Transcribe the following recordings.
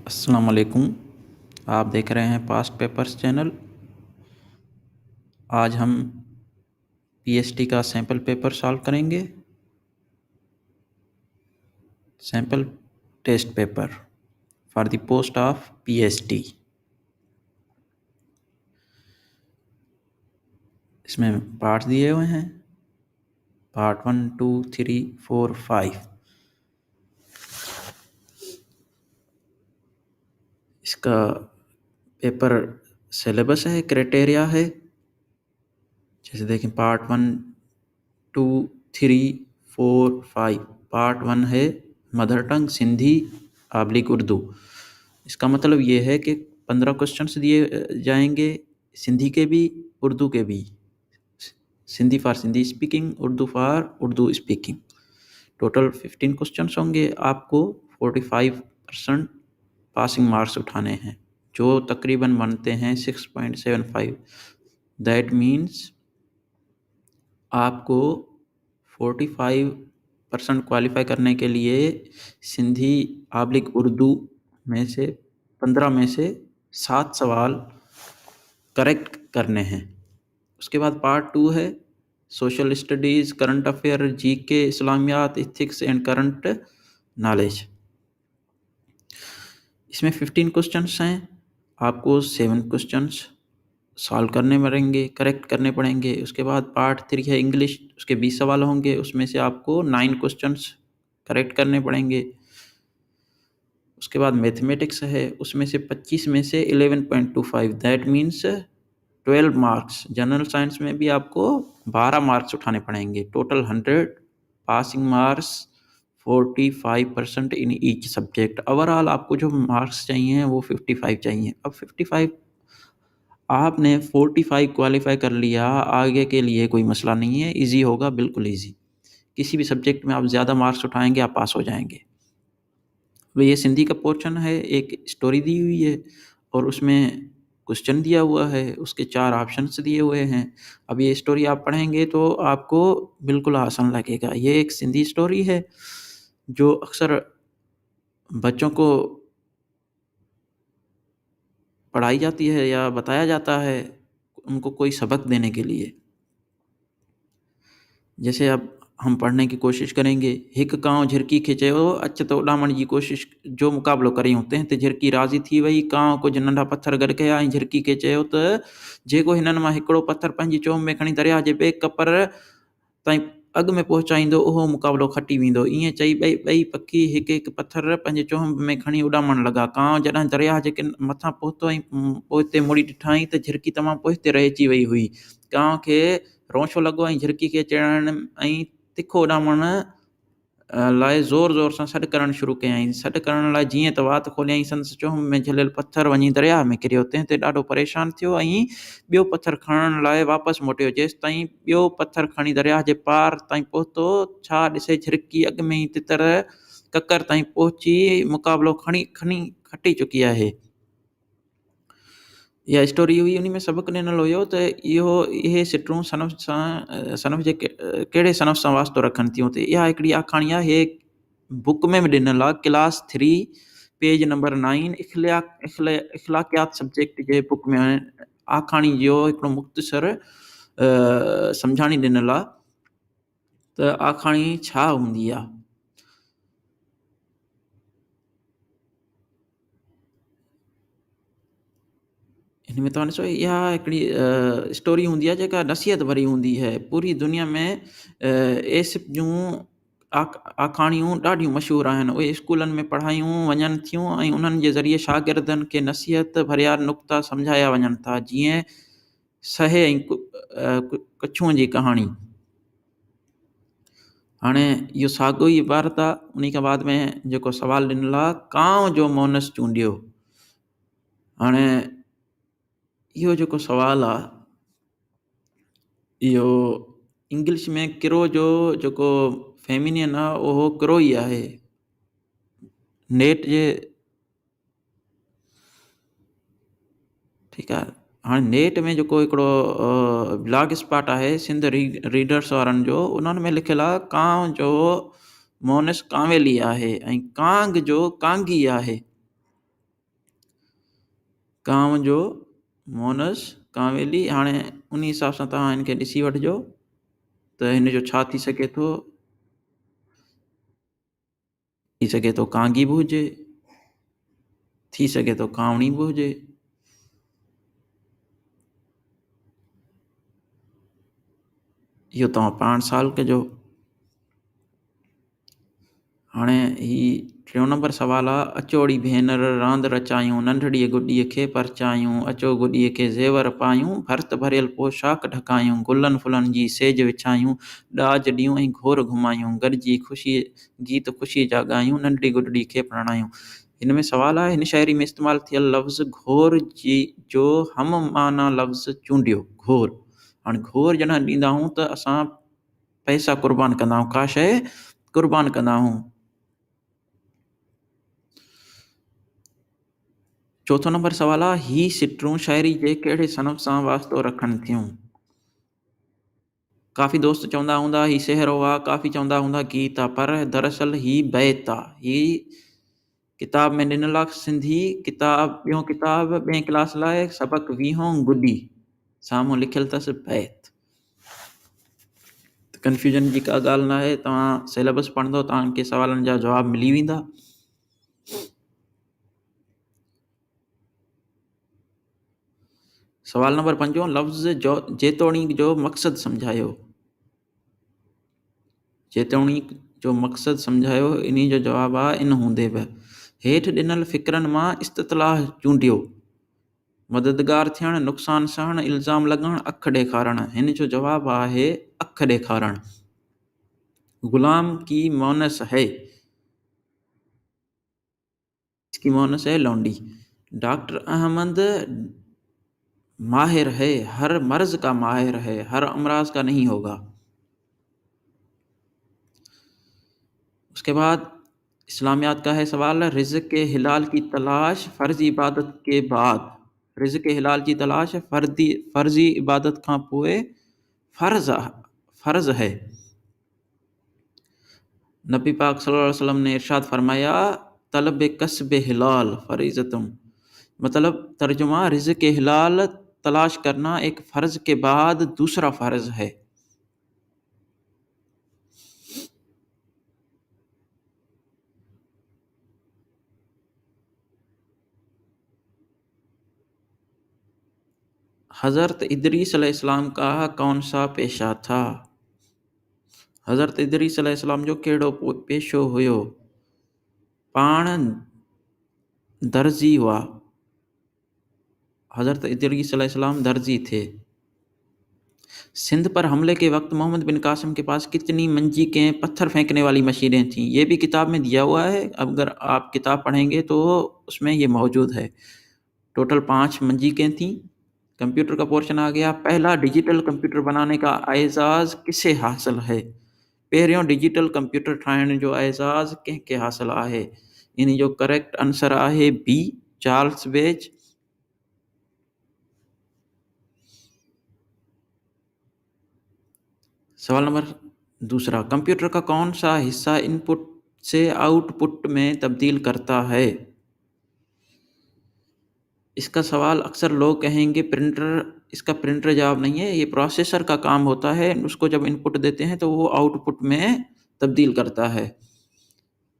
अस्सलाम वालेकुम। आप देख रहे हैं पास्ट पेपर्स चैनल। आज हम पीएसटी का सैम्पल पेपर सॉल्व करेंगे। Sample test paper for the post of PST. इसमें पार्ट दिए हुए हैं, पार्ट 1, 2, 3, 4, 5। इसका पेपर सिलेबस है, क्राइटेरिया है। जैसे देखें, पार्ट 1, 2, 3, 4, 5। पार्ट 1 है मदर टंग सिंधी / उर्दू। इसका मतलब ये है कि 15 क्वेश्चंस दिए जाएंगे, सिंधी के भी उर्दू के भी। Sindhi for Sindhi speaking, Urdu for Urdu speaking. Total 15 questions होंगे। आपको 45% पासिंग मार्क्स उठाने हैं, जो तकरीबन बनते हैं 6.75। दैट मीन्स आपको 45% क्वालिफाई करने के लिए सिंधी / उर्दू में से 15 में से 7 सवाल करेक्ट करने हैं। उसके बाद पार्ट 2 है social studies, current affair, GK, इस्लामियात, एथिक्स एंड करंट नॉलेज। इसमें 15 क्वेश्चंस हैं। आपको 7 क्वेश्चंस सॉल्व करने पड़ेंगे, करेक्ट करने पड़ेंगे। उसके बाद पार्ट 3 है इंग्लिश, उसके 20 सवाल होंगे। उसमें से आपको 9 क्वेश्चंस करेक्ट करने पड़ेंगे। उसके बाद मैथमेटिक्स है, उसमें से 25 में से 11.25, that means 12 marks. General science में भी आपको 12 मार्क्स उठाने पड़ेंगे। Total 100 passing marks, 45% in each subject. Overall आपको जो मार्क्स चाहिए वो 55 चाहिए। अब 55 आपने 45 क्वालिफाई कर लिया, आगे के लिए कोई मसला नहीं है, इजी होगा, बिल्कुल इजी। किसी भी सब्जेक्ट में आप ज़्यादा मार्क्स उठाएंगे, आप पास हो जाएंगे। तो ये सिंधी का पोर्शन है, एक स्टोरी दी हुई है और उसमें क्वेश्चन दिया हुआ है, उसके 4 ऑप्शंस दिए हुए हैं। अब ये स्टोरी आप पढ़ेंगे तो आपको बिल्कुल आसान लगेगा। ये एक सिंधी स्टोरी है जो अक्सर बच्चों को पढ़ाई जाती है या बताया जाता है उनको कोई सबक देने के लिए। जैसे अब हम पढ़ने की कोशिश करेंगे। हिक कांव झिरकी खे चयो, अच त उॾामण जी कोशिश जो मुक़ाबिलो करे होते हैं। त झिरकी राज़ी थी वई। कांव कुछ नंढा पत्थर गॾु कया ऐं झिरकी खे चयो त जेको हिननि मां हिकिड़ो पत्थर पंहिंजी चोम में खणी दरिया जे ॿिए कपर ताईं अॻु में पहुचाईंदो, उहो मुक़ाबिलो खटी वेंदो। ईअं चई ॿई पखी हिकु हिकु पत्थर पंहिंजे चोम में खणी उॾामण लॻा। कांव जॾहिं दरिया जे मथां पहुतो ऐं पोइ हिते मुड़ी ॾिठाई त झिरकी तमामु पोइते रहिजी वई हुई। कांव खे रोशो लॻो ऐं झिरकी खे चढ़ण ऐं तिखो उॾामण लाइ ज़ोर ज़ोर सां सॾु करणु शुरू कयईं। सॾु करण लाइ जीअं त वात खोलियईं, संदसि चोम में झलियल पत्थर वञी दरिया में किरियो। तंहिं ते ॾाढो परेशान थियो ऐं ॿियो पत्थर खणण लाइ वापसि मोटियो। जेसि ताईं ॿियो पत्थर खणी दरिया जे पार ताईं पहुतो, छा ॾिसे झिरकी अॻु में ई तितर ककर ताईं पहुची मुक़ाबिलो खटी चुकी आहे। इहा स्टोरी हुई, उन में सबक़ु ॾिनल हुयो त इहे सिटरूं सनफ़ जे कहिड़े सनफ़ सां वास्तो रखनि थियूं। त इहा हिकिड़ी आखाणी आहे, हे बुक में बि ॾिनल आहे, क्लास 3 पेज नंबर 9 इख़्लाक़ियात सब्जेक्ट जे बुक में आखाणी जो हिकिड़ो मुख़्तसर सम्झाणी ॾिनल आहे त आखाणी छा हूंदी आहे। हिन में तव्हां ॾिसो, इहा हिकिड़ी स्टोरी हूंदी आहे जेका नसीहत भरी हूंदी है। पूरी दुनिया में एसिप जूं आखाणियूं ॾाढियूं मशहूरु आहिनि। उहे स्कूलनि में पढ़ायूं वञनि थियूं ऐं उन्हनि जे ज़रिए शागिर्दनि खे नसीहत भरिया नुक़्ता सम्झाया वञनि था। जीअं सहे ऐं कछुअं जी कहाणी। हाणे इहो साॻियो ई इबारत आहे। उन खां बाद में जेको सवालु ॾिनल आहे, कांव जो मोनस चूंडियो। हाणे इहो जेको सवालु आहे, इहो इंग्लिश में किरो जो जेको फेमिनियन आहे उहो किरो ई आहे। नेट जे ठीकु आहे। हाणे नेट में जेको हिकिड़ो ब्लॉग स्पॉट आहे सिंध रीडर्स वारनि जो, उन्हनि में लिखियलु आहे कांव जो मोनस कांवेली आहे ऐं कांग जो कांगी आहे। काम जो मोनस कांवेली। हाणे उन हिसाब सां तव्हां हिन खे ॾिसी वठिजो त हिन जो छा थी सघे थो। थी सघे थो कांगी बि हुजे, थी सघे थो कावणी बि हुजे। इहो तव्हां पाण साल कजो। हाणे ही 3 नंबर सवाल आहे, अचोड़ी भेनर रांदि रचायूं, नंढड़ीअ गुॾीअ खे परचायूं, अचो गुॾीअ खे ज़ेवर पायूं, भर्त भरियल पोशाक ढकायूं, गुलनि फुलनि जी सेज विछायूं, ॾाज ॾियूं ऐं घोर घुमायूं, गॾिजी ख़ुशी गीत ख़ुशी जा ॻायूं, नंढड़ी गुॾड़ी खे प्रणायूं। हिन में सवाल आहे, हिन शाइरी में इस्तेमालु थियल लफ़्ज़ घोर जी जो हम माना लफ़्ज़ चूंडियो। घोर, हाणे घोर जॾहिं ॾींदा आहियूं त असां पैसा क़ुर्बान कंदा आहियूं, का शइ क़ुर्बान कंदा आहियूं। चौथो नंबर सवाल आहे, ही सिटरूं शाइरी जे कहिड़े सनफ़ सां वास्तो रखनि थियूं। काफ़ी दोस्त चवंदा हूंदा ही सिहरो आहे, काफ़ी चवंदा हूंदा गीत आहे, पर दरअसल ही बैत आहे। ही किताब में ॾिनल आहे, सिंधी किताब, ॿियों किताब 2 क्लास लाइ, सबक 20 गुॾी, साम्हूं लिखियलु अथसि बैत। कंफ्यूजन जी का ॻाल्हि न आहे, तव्हां सिलेबस पढ़ंदो तव्हांखे सवालनि जा जवाब मिली वेंदा। सवाल नंबर 5, लफ़्ज़ जो जेतोणीक जो मक़सदु सम्झायो। जेतोणीक जो मक़सदु सम्झायो, इन जो जवाबु आहे इन हूंदे बि। हेठि ॾिनल फ़िक्रनि मां इस्ततलाह चूंडियो। मददगार थियणु, नुक़सान सहणु, इल्ज़ाम लॻणु, अखि ॾेखारणु। हिन जो जवाबु आहे अखि ॾेखारणु। गुलाम की मोनस है, इसकी मोनस है लौंडी। डॉक्टर अहमद माहिर है, हर मर्ज का माहिर है, हर अमराज का नहीं होगा। उसके बाद इस्लामियात का है सवाल, रिज़्क़ के हिलाल की तलाश फ़र्ज़ी इबादत के बाद। रिज़्क़ के हिलाल की तलाश फ़र्ज़ी इबादत खां पोइ फ़र्ज़ है। नबी पाक सल्लल्लाहु अलैहि वसल्लम ने इरशाद फरमाया, तलब कसब हिलाल फ़रीज़तुम। मतलब तर्जुमा, रिज़्क़ के हिलाल तलाश करना एक फ़र्ज़ के बाद दूसरा फ़र्ज़ है। हज़रत इदरीस अलैहिस्सलाम का कौन सा पेशा था। हज़रत इदरीस अलैहिस्सलाम जो कहिड़ो पेशो हुयो। पाण दर्जी हुआ। हज़रत इदरीस अलैहिस्सलाम दर्जी थे। सिंध पर हमले के वक्त मोहम्मद बिन कासिम के पास कितनी मंजीकें, पत्थर फेंकने वाली मशीनें थीं। ये भी किताब में दिया हुआ है, अगर आप किताब पढ़ेंगे तो उसमें ये मौजूद है। टोटल 5 मंजीकें थीं। कंप्यूटर का पोर्शन आ गया। पहला डिजिटल कंप्यूटर बनाने का एजाज़ किसे हासिल है। पहिरियों डिजिटल कंप्यूटर ठाहिण जो एजाज़ कंहिंखे हासिल आहे। इन जो करेक्ट आंसर आहे बी, चार्ल्स बेज। सवाल नंबर 2, कंप्यूटर का कौन सा हिस्सा इनपुट से आउटपुट में तब्दील करता है। इसका सवाल अक्सर लोग कहेंगे प्रिंटर, इसका प्रिंटर जवाब नहीं है, ये प्रोसेसर का काम होता है। उसको जब इनपुट देते हैं तो वो आउटपुट में तब्दील करता है।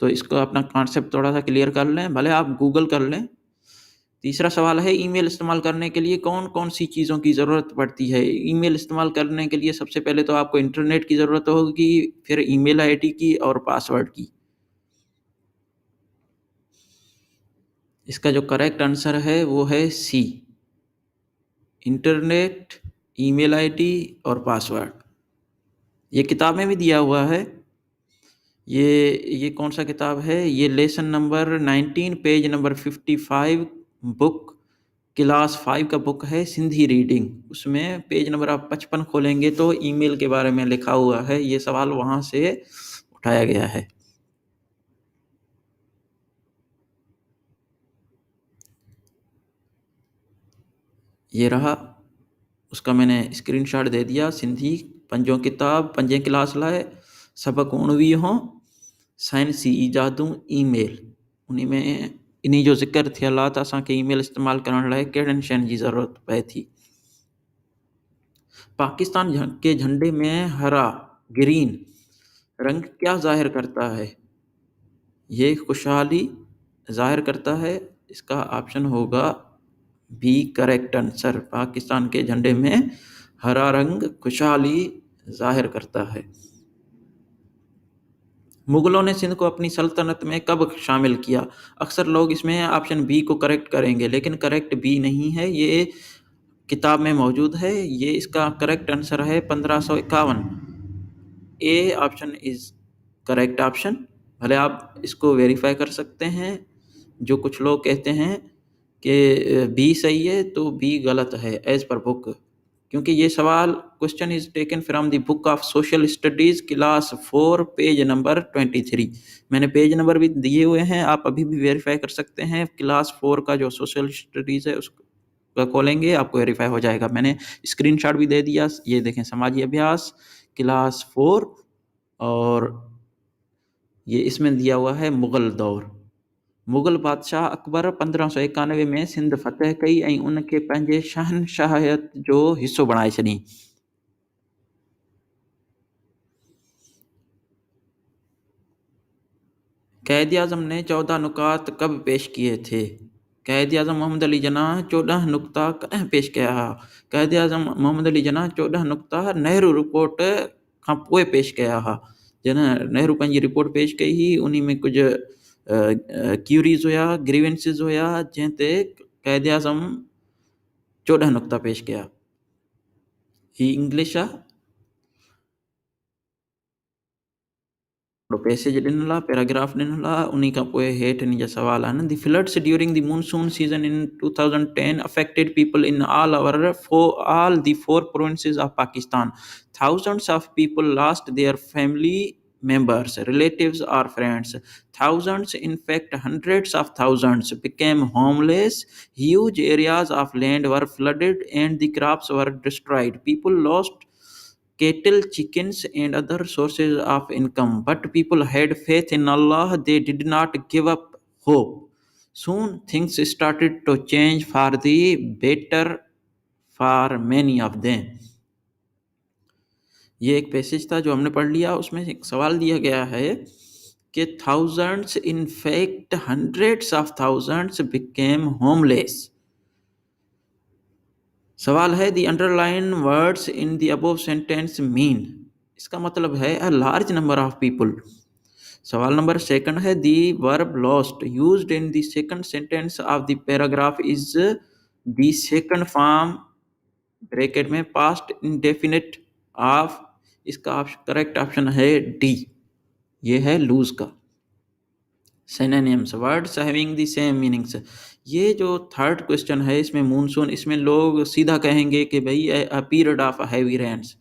तो इसको अपना कॉन्सेप्ट थोड़ा सा क्लियर कर लें, भले आप गूगल कर लें। तीसरा सवाल है, ईमेल इस्तेमाल करने के लिए कौन कौन सी चीज़ों की ज़रूरत पड़ती है। ईमेल इस्तेमाल करने के लिए सबसे पहले तो आपको इंटरनेट की ज़रूरत होगी, फिर ईमेल आईडी की और पासवर्ड की। इसका जो करेक्ट आंसर है वो है सी, इंटरनेट, ईमेल आईडी और पासवर्ड। ये किताब में भी दिया हुआ है। ये कौन सा किताब है, ये lesson number 19 page number 55 book class 5 का बुक है, सिंधी रीडिंग। उसमें पेज नंबर आप 55 खोलेंगे तो ईमेल के बारे में लिखा हुआ है। ये सवाल वहाँ से उठाया गया है। ये रहा, उसका मैंने स्क्रीनशॉट दे दिया। सिंधी 5 किताब 5 क्लास लाइ, सबक 19 साइंसी ईजादूं ईमेल, उन्हीं में इन्ही जो ज़िक्र थियल आहे त असांखे ईमेल इस्तेमालु करण लाइ कहिड़नि शयुनि जी ज़रूरत पए थी। पाकिस्तान के झंडे में हरा ग्रीन रंग क्या ज़ाहिर करता है? ये खुशहाली ज़ाहिर करता है। इसका ऑप्शन होगा बी करेक्ट आंसर। पाकिस्तान के झंडे में हरा रंग खुशहाली ज़ाहिर करता है। मुगलों ने सिंध को अपनी सल्तनत में कब शामिल किया? अक्सर लोग इसमें ऑप्शन बी को करेक्ट करेंगे, लेकिन करेक्ट बी नहीं है, ये किताब में मौजूद है। ये इसका करेक्ट आंसर है 1551। A option is correct option. भले आप इसको वेरीफाई कर सकते हैं। जो कुछ लोग कहते हैं कि बी सही है, तो बी गलत है एज पर बुक, क्योंकि ये सवाल question is taken from the book of social studies class 4 page number 23। मैंने पेज नंबर भी दिए हुए हैं, आप अभी भी वेरीफाई कर सकते हैं। क्लास 4 का जो सोशल स्टडीज है उसका खोलेंगे, आपको वेरीफाई हो जाएगा। मैंने स्क्रीनशॉट भी दे दिया, ये देखें, समाजी अभ्यास क्लास 4, और ये इसमें दिया हुआ है मुग़ल दौर। मुग़ल बादशाह अकबर 1591 में सिंध फ़तह कई ऐं उनखे पंहिंजे शहनशाहियत जो हिस्सो बणाए छॾियईं। क़ायद आज़म ने 14 नुकात कब पेश किए थे? क़ायद आज़म मोहम्मद अली जिन्ना 14 नुक्ता कॾहिं पेश कया हुआ? क़ायद आज़म मोहम्मद अली जिन्ना 14 नुक्ता नेहरू रिपोर्ट खां पोइ पेश कया हुआ। जॾहिं नेहरू पंहिंजी रिपोर्ट पेश कई हुई, उन में कुझु क्यूरीज़ हुया, ग्रीवेंसिस हुया, जंहिं ते क़ायद आज़म 14 नुक्ता पेश कया। ही इंग्लिश आहे। पैसेज ॾिनल आहे, पैराग्राफ ॾिनल आहे, उन खां पोइ हेठि इन जा सवाल आहिनि। The floods during the monsoon season in 2010 affected people in all the four provinces of Pakistan. Thousands of people lost their family members, relatives or friends. Thousands, in fact hundreds of thousands, became homeless. Huge areas of land were flooded and the crops were destroyed. People lost cattle, chickens, and other sources of income. But people had faith in Allah. They did not give up hope. Soon things started to change for the better for many of them. ये एक passage था जो हमने पढ़ लिया। उसमें एक सवाल दिया गया है कि thousands, in fact hundreds of thousands, became homeless. सवाल है the underline words in the above sentence mean. इसका मतलब है a large number of people. सवाल नंबर सेकंड है the verb lost used in the second sentence of the paragraph is the second form bracket में past indefinite of. इसका correct option है D, ये है लूज का। Synonyms words having the same meanings. ये जो third question है इसमें मूनसून, इसमें लोग सीधा कहेंगे कि भाई a period of heavy rains.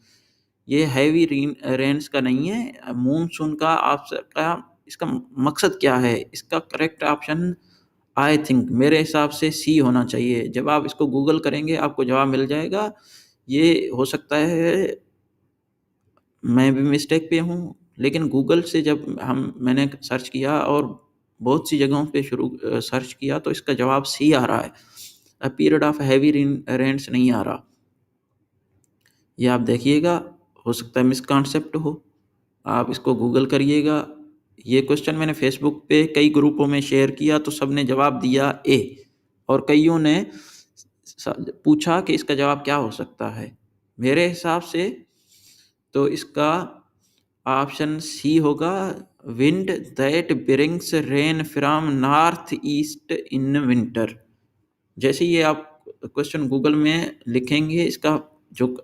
ये हैवी रेन्स का नहीं है, मूनसून का। आपका इसका मकसद क्या है? इसका करेक्ट ऑप्शन आई थिंक मेरे हिसाब से सी होना चाहिए। जब आप इसको गूगल करेंगे आपको जवाब मिल जाएगा। ये हो सकता है मैं भी मिस्टेक पे हूँ, लेकिन गूगल से जब मैंने सर्च किया और बहुत सी जगहों पे सर्च किया तो इसका जवाब सी आ रहा है। A period of heavy rains नहीं आ रहा। ये आप देखिएगा, हो सकता है मिसकॉन्सेप्ट हो, आप इसको गूगल करिएगा। ये क्वेश्चन मैंने फेसबुक पे कई ग्रुपों में शेयर किया तो सबने जवाब दिया ए, और कईयों ने पूछा कि इसका जवाब क्या हो सकता है। मेरे हिसाब से तो इसका ऑप्शन सी होगा, wind that brings rain from north east in winter. जैसे ही आप क्वेश्चन गूगल में लिखेंगे, इसका जो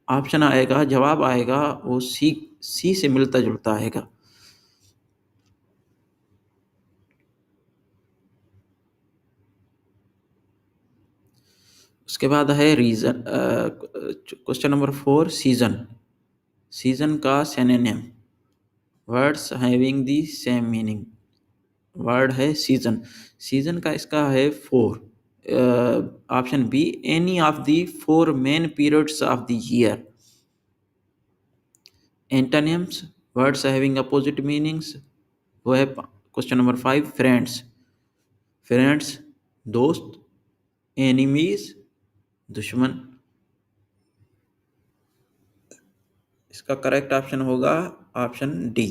ऑप्शन आएगा, जवाब आएगा, वो सी से मिलता जुलता आएगा। उसके बाद है reason. Question number 4 season. Season का synonym words having the same meaning. Word है सीजन। सीजन का इसका है 4। Option B any of the 4 main periods of the year. Antonyms words having opposite meanings, वो है क्वेश्चन नंबर 5 फ्रेंड्स। फ्रेंड्स दोस्त, enemies दुश्मन। इसका करेक्ट ऑप्शन होगा option D.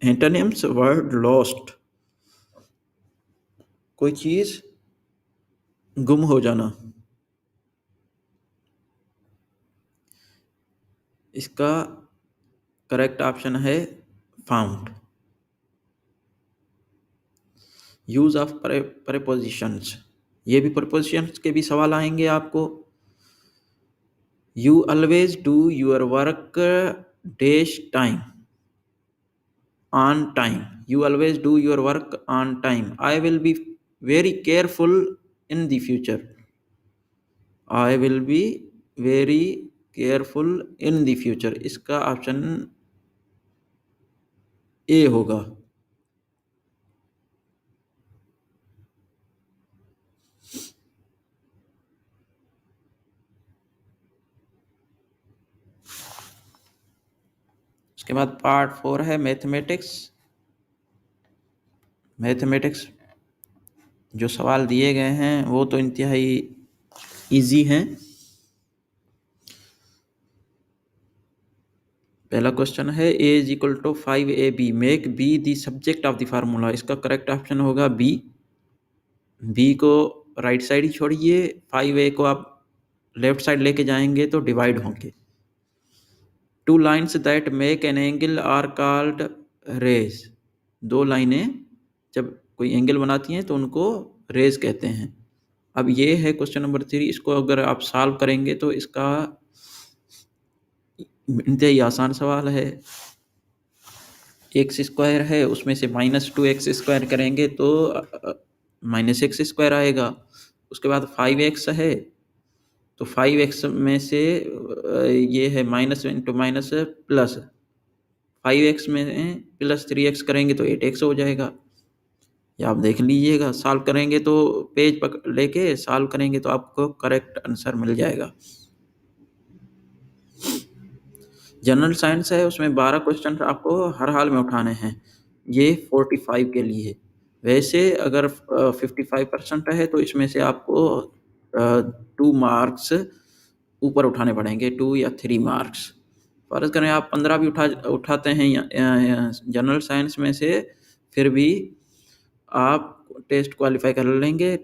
Antonyms word lost, कोई चीज गुम हो जाना। इसका करेक्ट ऑप्शन है फाउंड। यूज ऑफ प्रेपोजिशंस, ये भी प्रेपोजिशंस के भी सवाल आएंगे आपको। You always do your work dash time on time, you always do your work on time. I will be very careful in the future, I will be very careful in the future. इसका option A होगा। उसके बाद part 4 है mathematics. Mathematics जो सवाल दिए गए हैं वो तो इंतहाई इजी हैं। पहला क्वेश्चन है a is equal to 5ab, make b the subject of the formula. इसका करेक्ट ऑप्शन होगा बी। b को राइट साइड ही छोड़िए, 5a को आप लेफ्ट साइड लेके जाएंगे तो डिवाइड होंगे। Two lines that make an angle are called rays, दो लाइनें जब कोई एंगल बनाती हैं तो उनको रेज कहते हैं। अब ये है क्वेश्चन नंबर 3, इसको अगर आप सॉल्व करेंगे तो इसका इंतहाई आसान सवाल है। एक्स स्क्वायर है, उसमें से -2x² करेंगे तो -x² आएगा। उसके बाद 5x है तो 5x में से ये है minus into minus plus, 5x में +3x करेंगे तो 8x हो जाएगा। ये आप देख लीजिएगा, सॉल्व करेंगे तो पेज पर लेके सॉल्व करेंगे तो आपको करेक्ट आंसर मिल जाएगा। जनरल साइंस है, उसमें 12 क्वेश्चन आपको हर हाल में उठाने हैं। ये 45 के लिए है। वैसे अगर 55% है तो इसमें से आपको 2 मार्क्स ऊपर उठाने पड़ेंगे, 2 या 3 मार्क्स। फर्ज करें आप 15 भी उठाते हैं जनरल साइंस में से, फिर भी आप टेस्ट क्वालिफाई कर लेंगे,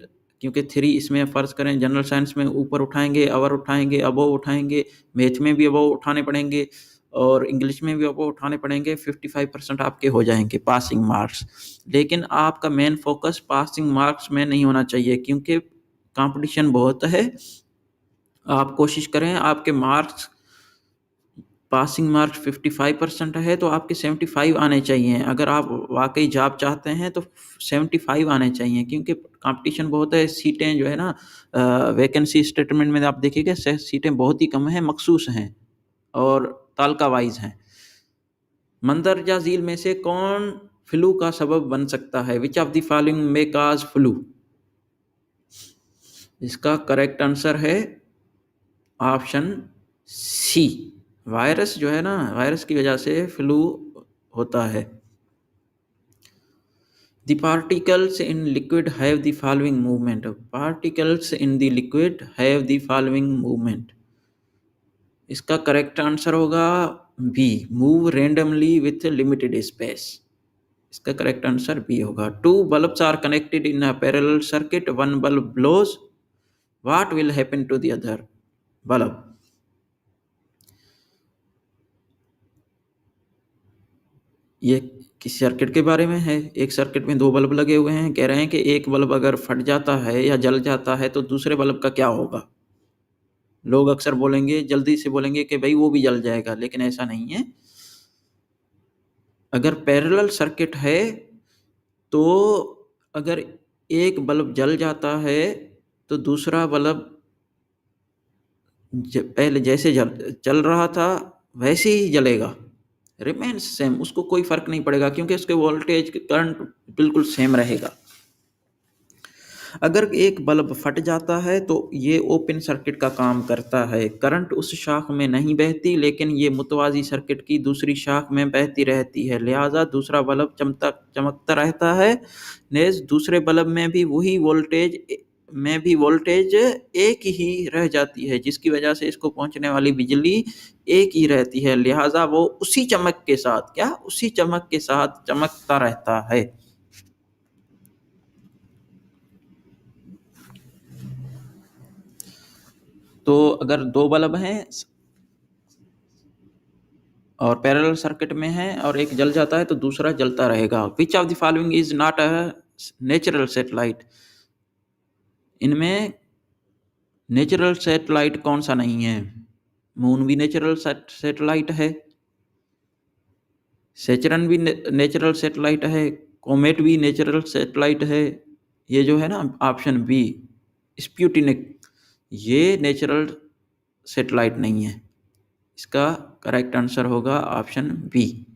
क्योंकि 3 इसमें फ़र्ज़ करें जनरल साइंस में ऊपर उठाएंगे, अवर उठाएंगे, अबव उठाएंगे, मैथ में भी अबव उठाने पड़ेंगे और इंग्लिश में भी अबव उठाने पड़ेंगे। 55% आपके हो जाएंगे पासिंग मार्क्स। लेकिन आपका मेन फोकस पासिंग मार्क्स में नहीं होना चाहिए, क्योंकि कंपटीशन बहुत है। आप कोशिश करें आपके मार्क्स, पासिंग मार्क्स 55% है तो आपके 75 आने चाहिए। अगर आप वाकई जॉब चाहते हैं तो 75 आने चाहिए, क्योंकि कंपटीशन बहुत है। सीटें जो है ना, वैकेंसी स्टेटमेंट में आप देखिएगा सीटें बहुत ही कम हैं, मखसूस हैं और तालका वाइज हैं। मंदरजा झील में से कौन फ्लू का सबब बन सकता है? Which of the following may cause flu? इसका करेक्ट आंसर है ऑप्शन सी। वायरस जो है ना, वायरस की वजह से फ्लू होता है। The particles in liquid have the following movement. Particles in the liquid have the following movement. इसका करेक्ट आंसर होगा B, move randomly with limited space. इसका करेक्ट आंसर बी होगा। 2 bulbs are connected in a parallel circuit. One bulb blows. What will happen to the other bulb? ये किस circuit के बारे में है? एक सर्किट में 2 बल्ब लगे हुए हैं, कह रहे हैं कि एक बल्ब अगर फट जाता है या जल जाता है तो दूसरे बल्ब का क्या होगा? लोग अक्सर बोलेंगे, जल्दी से बोलेंगे कि भाई वो भी जल जाएगा, लेकिन ऐसा नहीं है। अगर पैरेलल सर्किट है तो अगर एक बल्ब जल जाता है तो दूसरा बल्ब पहले जैसे चल रहा था वैसे ही जलेगा, रिमेन्स सेम, उसको कोई फर्क नहीं पड़ेगा, क्योंकि उसके वोल्टेज करंट बिल्कुल सेम रहेगा। अगर एक बल्ब फट जाता है तो ये ओपन सर्किट का काम करता है। करंट उस शाख में नहीं बहती, लेकिन ये मुतवाज़ी सर्किट की दूसरी शाख में बहती रहती है। लिहाजा दूसरा बल्ब चमकता रहता है। नेज़ दूसरे बल्ब में भी वोल्टेज एक ही रह जाती है, जिसकी वजह से इसको पहुंचने वाली बिजली एक ही रहती है। लिहाजा वो उसी चमक के साथ चमकता रहता है। तो अगर दो बल्ब हैं और पैरेलल सर्किट में है और एक जल जाता है तो दूसरा जलता रहेगा। Which of the following is not a natural satellite? इनमें नेचुरल सेटेलाइट कौन सा नहीं है? मून भी नेचुरल सेटेलाइट है, सेचरन भी नेचुरल सेटेलाइट है, कोमेट भी नेचुरल सेटेलाइट है। ये जो है ना ऑप्शन बी, स्पुतनिक, ये नेचुरल सेटेलाइट नहीं है। इसका करेक्ट आंसर होगा ऑप्शन बी।